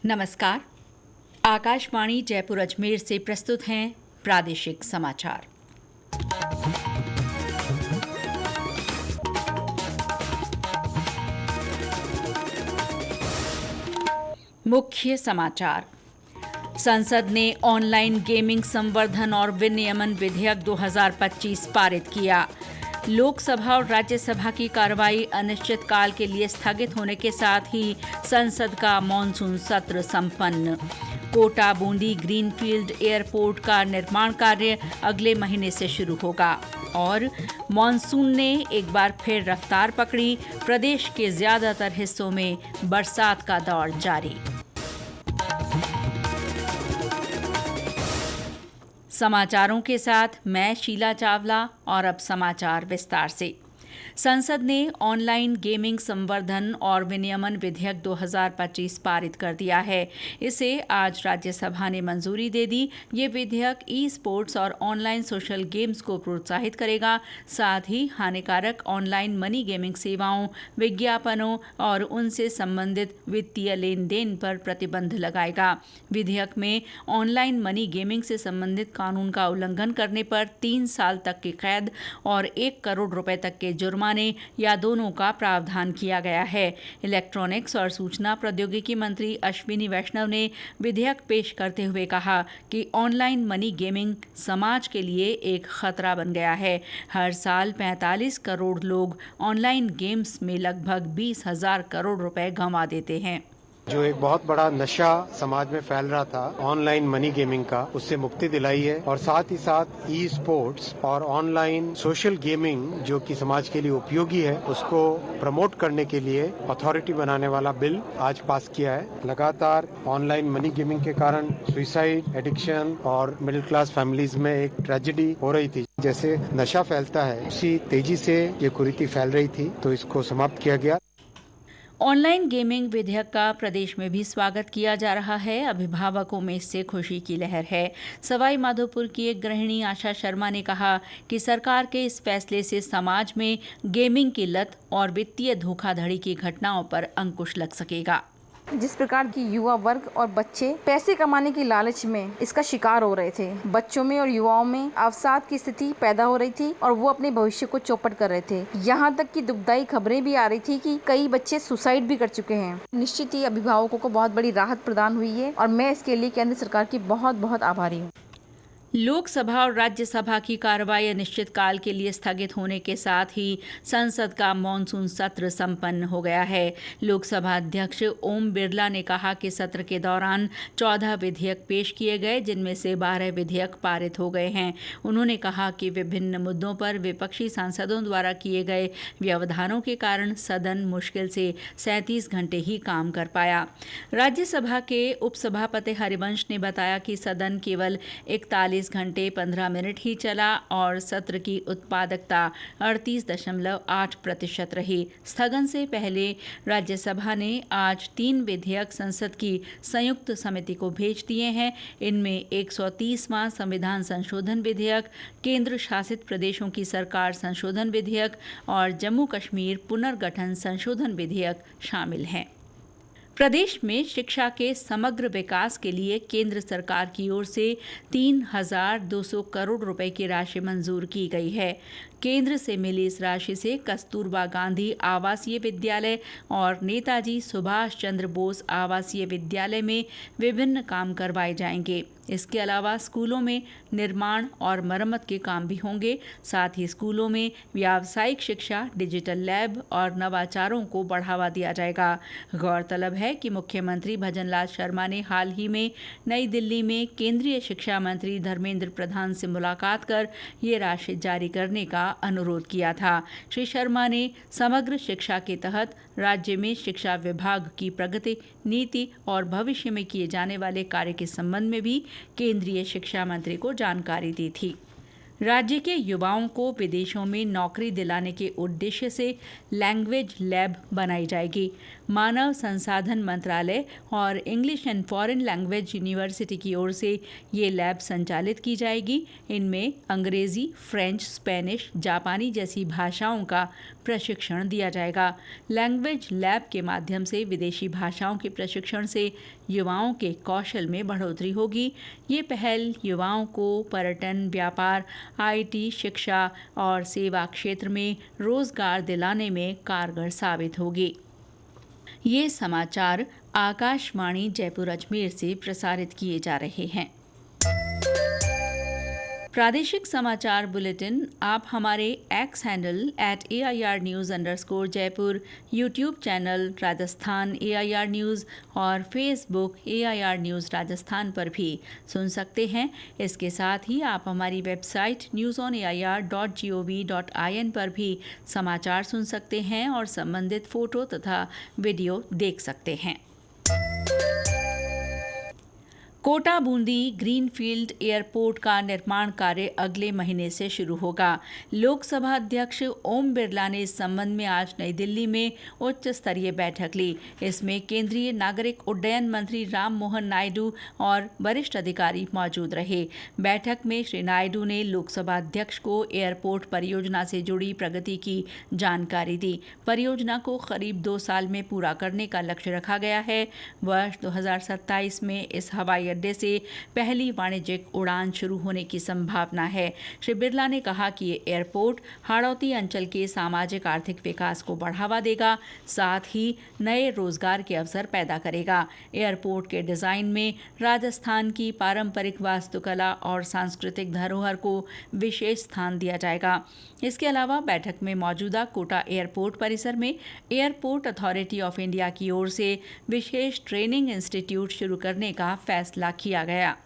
नमस्कार। आकाशवाणी जयपुर अजमेर से प्रस्तुत हैं प्रादेशिक समाचार। मुख्य समाचार। संसद ने ऑनलाइन गेमिंग संवर्धन और विनियमन विधेयक 2025 पारित किया। लोकसभा और राज्यसभा की कार्रवाई अनिश्चितकाल के लिए स्थगित होने के साथ ही संसद का मॉनसून सत्र संपन्न। कोटा बूंदी ग्रीनफील्ड एयरपोर्ट का निर्माण कार्य अगले महीने से शुरू होगा। और मॉनसून ने एक बार फिर रफ्तार पकड़ी, प्रदेश के ज्यादातर हिस्सों में बरसात का दौर जारी। समाचारों के साथ मैं शीला चावला और अब समाचार विस्तार से। संसद ने ऑनलाइन गेमिंग संवर्धन और विनियमन विधेयक 2025 पारित कर दिया है। इसे आज राज्यसभा ने मंजूरी दे दी। ये विधेयक ई स्पोर्ट्स और ऑनलाइन सोशल गेम्स को प्रोत्साहित करेगा, साथ ही हानिकारक ऑनलाइन मनी गेमिंग सेवाओं, विज्ञापनों और उनसे संबंधित वित्तीय लेन देन पर प्रतिबंध लगाएगा। विधेयक में ऑनलाइन मनी गेमिंग से संबंधित कानून का उल्लंघन करने पर 3 साल तक की कैद और 1 करोड़ रुपए तक के जुर्माने या दोनों का प्रावधान किया गया है। इलेक्ट्रॉनिक्स और सूचना प्रौद्योगिकी मंत्री अश्विनी वैष्णव ने विधेयक पेश करते हुए कहा कि ऑनलाइन मनी गेमिंग समाज के लिए एक खतरा बन गया है। हर साल 45 करोड़ लोग ऑनलाइन गेम्स में लगभग 20,000 करोड़ रुपए गंवा देते हैं। जो एक बहुत बड़ा नशा समाज में फैल रहा था ऑनलाइन मनी गेमिंग का, उससे मुक्ति दिलाई है। और साथ ही साथ ई स्पोर्ट्स और ऑनलाइन सोशल गेमिंग जो कि समाज के लिए उपयोगी है, उसको प्रमोट करने के लिए अथॉरिटी बनाने वाला बिल आज पास किया है। लगातार ऑनलाइन मनी गेमिंग के कारण सुसाइड, एडिक्शन और मिडिल क्लास फैमिलीज में एक ट्रेजेडी हो रही थी। जैसे नशा फैलता है उसी तेजी से ये कुरीति फैल रही थी, तो इसको समाप्त किया गया। ऑनलाइन गेमिंग विधेयक का प्रदेश में भी स्वागत किया जा रहा है। अभिभावकों में इससे खुशी की लहर है। सवाई माधोपुर की एक गृहिणी आशा शर्मा ने कहा कि सरकार के इस फैसले से समाज में गेमिंग की लत और वित्तीय धोखाधड़ी की घटनाओं पर अंकुश लग सकेगा। जिस प्रकार की युवा वर्ग और बच्चे पैसे कमाने की लालच में इसका शिकार हो रहे थे, बच्चों में और युवाओं में अवसाद की स्थिति पैदा हो रही थी और वो अपने भविष्य को चौपट कर रहे थे। यहाँ तक कि दुखदाई खबरें भी आ रही थी कि कई बच्चे सुसाइड भी कर चुके हैं। निश्चित ही अभिभावकों को बहुत बड़ी राहत प्रदान हुई है और मैं इसके लिए केंद्र सरकार की बहुत बहुत आभारी हूँ। लोकसभा और राज्यसभा की कार्रवाई अनिश्चितकाल के लिए स्थगित होने के साथ ही संसद का मॉनसून सत्र संपन्न हो गया है। लोकसभा अध्यक्ष ओम बिरला ने कहा कि सत्र के दौरान 14 विधेयक पेश किए गए, जिनमें से 12 विधेयक पारित हो गए हैं। उन्होंने कहा कि विभिन्न मुद्दों पर विपक्षी सांसदों द्वारा किए गए व्यवधानों के कारण सदन मुश्किल से 37 घंटे ही काम कर पाया। राज्यसभा के उपसभापति हरिवंश ने बताया कि सदन केवल 41 घंटे 15 मिनट ही चला और सत्र की उत्पादकता 38.8% रही। स्थगन से पहले राज्यसभा ने आज 3 विधेयक संसद की संयुक्त समिति को भेज दिए हैं। इनमें 130वां संविधान संशोधन विधेयक, केंद्र शासित प्रदेशों की सरकार संशोधन विधेयक और जम्मू कश्मीर पुनर्गठन संशोधन विधेयक शामिल हैं। प्रदेश में शिक्षा के समग्र विकास के लिए केंद्र सरकार की ओर से 3,200 करोड़ रुपए की राशि मंजूर की गई है। केंद्र से मिली इस राशि से कस्तूरबा गांधी आवासीय विद्यालय और नेताजी सुभाष चंद्र बोस आवासीय विद्यालय में विभिन्न काम करवाए जाएंगे। इसके अलावा स्कूलों में निर्माण और मरम्मत के काम भी होंगे। साथ ही स्कूलों में व्यावसायिक शिक्षा, डिजिटल लैब और नवाचारों को बढ़ावा दिया जाएगा। गौरतलब है कि मुख्यमंत्री भजनलाल शर्मा ने हाल ही में नई दिल्ली में केंद्रीय शिक्षा मंत्री धर्मेंद्र प्रधान से मुलाकात कर ये राशि जारी करने का अनुरोध किया था। श्री शर्मा ने समग्र शिक्षा के तहत राज्य में शिक्षा विभाग की प्रगति, नीति और भविष्य में किए जाने वाले कार्य के संबंध में भी केंद्रीय शिक्षा मंत्री को जानकारी दी थी। राज्य के युवाओं को विदेशों में नौकरी दिलाने के उद्देश्य से लैंग्वेज लैब बनाई जाएगी। मानव संसाधन मंत्रालय और English and foreign language university की ओर से ये लैब संचालित की जाएगी। इनमें अंग्रेजी, फ्रेंच, स्पेनिश, जापानी जैसी भाषाओं का प्रशिक्षण दिया जाएगा। लैंग्वेज लैब के माध्यम से विदेशी भाषाओं के प्रशिक्षण से युवाओं के कौशल में बढ़ोतरी होगी। ये पहल युवाओं को पर्यटन, व्यापार, IT, शिक्षा और सेवा क्षेत्र में रोजगार दिलाने में कारगर साबित होगी। ये समाचार आकाशवाणी जयपुर अजमेर से प्रसारित किए जा रहे हैं। प्रादेशिक समाचार बुलेटिन आप हमारे x handle @AIR_News_Jaipur, YouTube channel Rajasthan AIR news और फेसबुक AIR न्यूज़ राजस्थान पर भी सुन सकते हैं। इसके साथ ही आप हमारी वेबसाइट newsonair.gov.in पर भी समाचार सुन सकते हैं और संबंधित फोटो तथा वीडियो देख सकते हैं। कोटा बूंदी ग्रीनफील्ड एयरपोर्ट का निर्माण कार्य अगले महीने से शुरू होगा। लोकसभा अध्यक्ष ओम बिरला ने इस संबंध में आज नई दिल्ली में उच्च स्तरीय बैठक ली। इसमें केंद्रीय नागरिक उड्डयन मंत्री राम मोहन नायडू और वरिष्ठ अधिकारी मौजूद रहे। बैठक में श्री नायडू ने लोकसभा अध्यक्ष को एयरपोर्ट परियोजना से जुड़ी प्रगति की जानकारी दी। परियोजना को करीब 2 साल में पूरा करने का लक्ष्य रखा गया है। वर्ष 2027 में इस हवाई अड्डे से पहली वाणिज्यिक उड़ान शुरू होने की संभावना है। श्री बिरला ने कहा कि ये एयरपोर्ट हाड़ौती अंचल के सामाजिक आर्थिक विकास को बढ़ावा देगा, साथ ही नए रोजगार के अवसर पैदा करेगा। एयरपोर्ट के डिजाइन में राजस्थान की पारंपरिक वास्तुकला और सांस्कृतिक धरोहर को विशेष स्थान दिया जाएगा। इसके अलावा बैठक में मौजूदा कोटा एयरपोर्ट परिसर में एयरपोर्ट अथॉरिटी ऑफ इंडिया की ओर से विशेष ट्रेनिंग इंस्टीट्यूट शुरू करने का फैसला किया गया।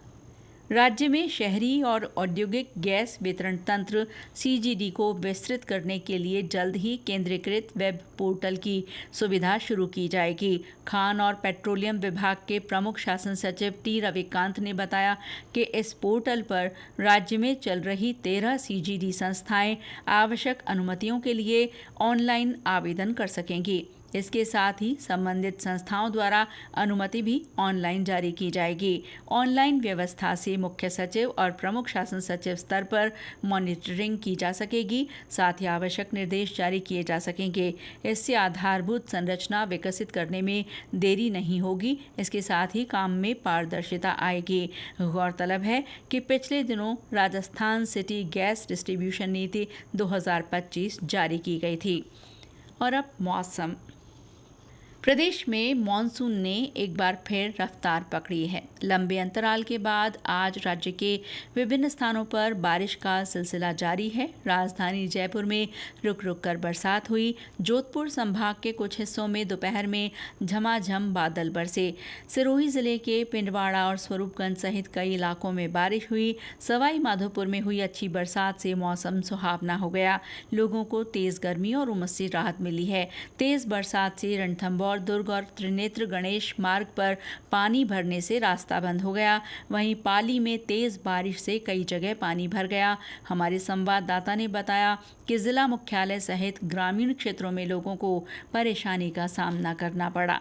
राज्य में शहरी और औद्योगिक गैस वितरण तंत्र CGD को विस्तृत करने के लिए जल्द ही केंद्रीकृत वेब पोर्टल की सुविधा शुरू की जाएगी। खान और पेट्रोलियम विभाग के प्रमुख शासन सचिव T रविकांत ने बताया कि इस पोर्टल पर राज्य में चल रही 13 CGD संस्थाएं आवश्यक अनुमतियों के लिए ऑनलाइन आवेदन कर सकेंगी। इसके साथ ही संबंधित संस्थाओं द्वारा अनुमति भी ऑनलाइन जारी की जाएगी। ऑनलाइन व्यवस्था से मुख्य सचिव और प्रमुख शासन सचिव स्तर पर मॉनिटरिंग की जा सकेगी, साथ ही आवश्यक निर्देश जारी किए जा सकेंगे। इससे आधारभूत संरचना विकसित करने में देरी नहीं होगी। इसके साथ ही काम में पारदर्शिता आएगी। गौरतलब है कि पिछले दिनों राजस्थान सिटी गैस डिस्ट्रीब्यूशन नीति 2025 जारी की गई थी। और अब मौसम। प्रदेश में मॉनसून ने एक बार फिर रफ्तार पकड़ी है। लंबे अंतराल के बाद आज राज्य के विभिन्न स्थानों पर बारिश का सिलसिला जारी है। राजधानी जयपुर में रुक रुक कर बरसात हुई। जोधपुर संभाग के कुछ हिस्सों में दोपहर में झमाझम बादल बरसे। सिरोही जिले के पिंडवाड़ा और स्वरूपगंज सहित कई इलाकों में बारिश हुई। सवाई माधोपुर में हुई अच्छी बरसात से मौसम सुहावना हो गया। लोगों को तेज गर्मी और उमस से राहत मिली है। तेज बरसात से रणथंभौर, दुर्ग और त्रिनेत्र गणेश मार्ग पर पानी भरने से रास्ता बंद हो गया। वहीं पाली में तेज बारिश से कई जगह पानी भर गया। हमारे संवाददाता ने बताया कि जिला मुख्यालय सहित ग्रामीण क्षेत्रों में लोगों को परेशानी का सामना करना पड़ा।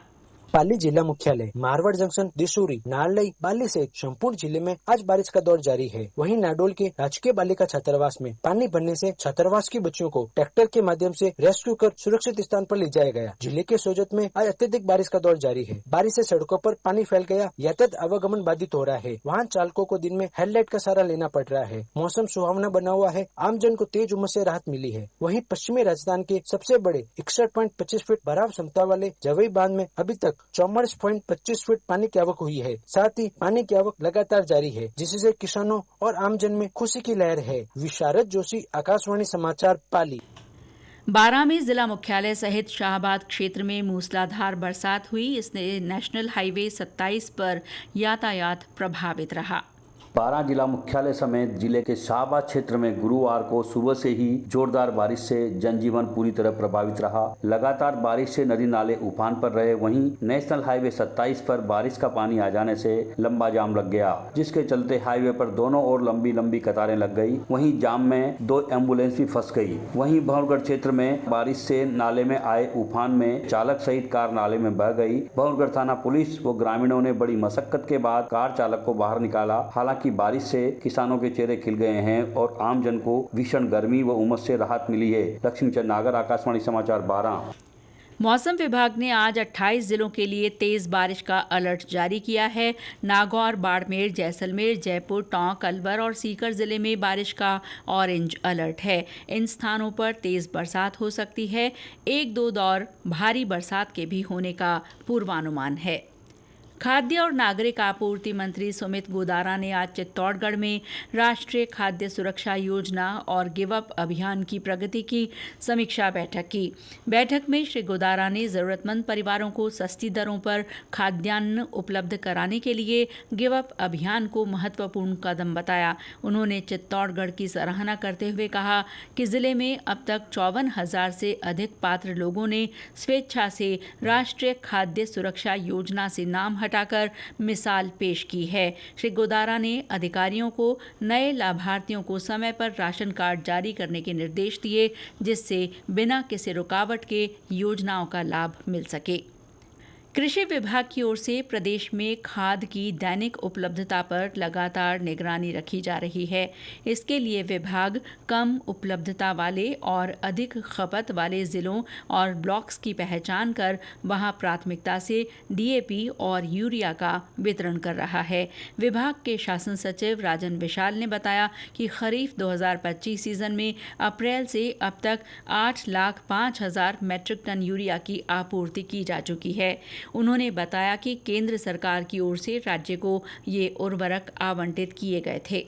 पाली जिला मुख्यालय, मारवाड़ जंक्शन, दिसूरी, नालई, बाली से संपूर्ण जिले में आज बारिश का दौर जारी है। वहीं नाडोल के राजकीय बालिका छात्रावास में पानी भरने से छात्रावास की बच्चियों को ट्रैक्टर के माध्यम से रेस्क्यू कर सुरक्षित स्थान पर ले जाया गया। जिले के सोजत में आज अत्यधिक बारिश का दौर जारी है। बारिश से सड़कों पर पानी फैल गया, यातायात आवागमन बाधित हो रहा है। वाहन चालकों को दिन में हेडलाइट का सहारा लेना पड़ रहा है। मौसम सुहावना बना हुआ है। आमजन को तेज उमस से राहत मिली है। वहीं पश्चिमी राजस्थान के सबसे बड़े 61.25 फीट भराव क्षमता वाले जवई बांध में अभी तक 44.25 फीट पानी की आवक हुई है। साथ ही पानी की आवक लगातार जारी है, जिससे किसानों और आमजन में खुशी की लहर है। विशारद जोशी, आकाशवाणी समाचार, पाली। बारां में जिला मुख्यालय सहित शाहबाद क्षेत्र में मूसलाधार बरसात हुई। इससे नेशनल हाईवे 27 पर यातायात प्रभावित रहा। बारां जिला मुख्यालय समेत जिले के शाहबाद क्षेत्र में गुरुवार को सुबह से ही जोरदार बारिश से जनजीवन पूरी तरह प्रभावित रहा। लगातार बारिश से नदी नाले उफान पर रहे। वहीं नेशनल हाईवे 27 पर बारिश का पानी आ जाने से लंबा जाम लग गया, जिसके चलते हाईवे पर दोनों ओर लंबी लंबी कतारें लग गई। वहीं जाम में 2 एम्बुलेंस भी फंस गई। वहीं भवनगढ़ क्षेत्र में बारिश से नाले में आए उफान में चालक सहित कार नाले में बह गई। भवनगढ़ थाना पुलिस व ग्रामीणों ने बड़ी मशक्कत के बाद कार चालक को बाहर निकाला। हालांकि कि बारिश से किसानों के चेहरे खिल गए हैं और आम जन को भीषण गर्मी व उमस से राहत मिली है। लक्ष्मीचंद नागर, आकाशवाणी समाचार, बारां। मौसम विभाग ने आज 28 जिलों के लिए तेज बारिश का अलर्ट जारी किया है। नागौर, बाड़मेर, जैसलमेर, जयपुर, टोंक, अलवर और सीकर जिले में बारिश का ऑरेंज अलर्ट है। इन स्थानों पर तेज बरसात हो सकती है। 1-2 दौर भारी बरसात के भी होने का पूर्वानुमान है। खाद्य और नागरिक आपूर्ति मंत्री सुमित गोदारा ने आज चित्तौड़गढ़ में राष्ट्रीय खाद्य सुरक्षा योजना और गिव अप अभियान की प्रगति की समीक्षा बैठक की। बैठक में श्री गोदारा ने जरूरतमंद परिवारों को सस्ती दरों पर खाद्यान्न उपलब्ध कराने के लिए गिव अप अभियान को महत्वपूर्ण कदम बताया। उन्होंने चित्तौड़गढ़ की सराहना करते हुए कहा कि जिले में अब तक 54,000 से अधिक पात्र लोगों ने स्वेच्छा से राष्ट्रीय खाद्य सुरक्षा योजना से नाम हटाकर मिसाल पेश की है। श्री गोदारा ने अधिकारियों को नए लाभार्थियों को समय पर राशन कार्ड जारी करने के निर्देश दिए, जिससे बिना किसी रुकावट के योजनाओं का लाभ मिल सके। कृषि विभाग की ओर से प्रदेश में खाद की दैनिक उपलब्धता पर लगातार निगरानी रखी जा रही है। इसके लिए विभाग कम उपलब्धता वाले और अधिक खपत वाले जिलों और ब्लॉक्स की पहचान कर वहां प्राथमिकता से डीएपी और यूरिया का वितरण कर रहा है। विभाग के शासन सचिव राजन विशाल ने बताया कि खरीफ 2025 सीजन में अप्रैल से अब तक 8,05,000 मैट्रिक टन यूरिया की आपूर्ति की जा चुकी है। उन्होंने बताया कि केंद्र सरकार की ओर से राज्य को ये उर्वरक आवंटित किए गए थे।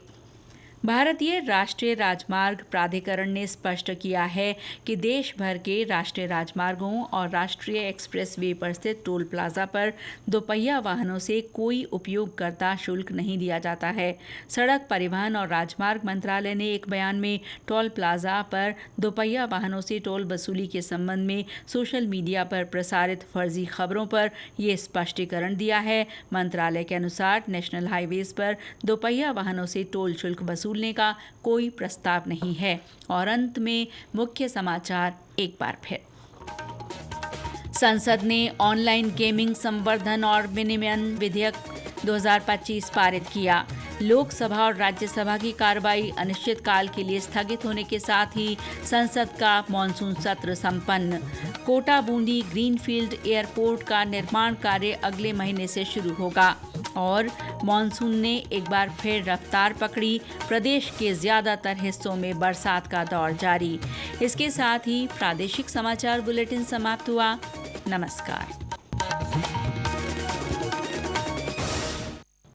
भारतीय राष्ट्रीय राजमार्ग प्राधिकरण ने स्पष्ट किया है कि देश भर के राष्ट्रीय राजमार्गों और राष्ट्रीय एक्सप्रेस वे पर स्थित टोल प्लाजा पर दोपहिया वाहनों से कोई उपयोगकर्ता शुल्क नहीं दिया जाता है। सड़क परिवहन और राजमार्ग मंत्रालय ने एक बयान में टोल प्लाजा पर दोपहिया वाहनों से टोल वसूली के संबंध में सोशल मीडिया पर प्रसारित फर्जी खबरों पर ये स्पष्टीकरण दिया है। मंत्रालय के अनुसार नेशनल हाईवेज पर दोपहिया वाहनों से टोल शुल्क वसूलने का कोई प्रस्ताव नहीं है। और अंत में मुख्य समाचार एक बार फिर। संसद ने ऑनलाइन गेमिंग संवर्धन और विनियमन विधेयक 2025 पारित किया। लोकसभा और राज्यसभा की कार्रवाई अनिश्चितकाल के लिए स्थगित होने के साथ ही संसद का मॉनसून सत्र संपन्न। कोटा बूंदी ग्रीनफील्ड एयरपोर्ट का निर्माण कार्य अगले महीने से शुरू होगा। और मॉनसून ने एक बार फिर रफ्तार पकड़ी, प्रदेश के ज्यादातर हिस्सों में बरसात का दौर जारी। इसके साथ ही प्रादेशिक समाचार बुलेटिन समाप्त हुआ। नमस्कार।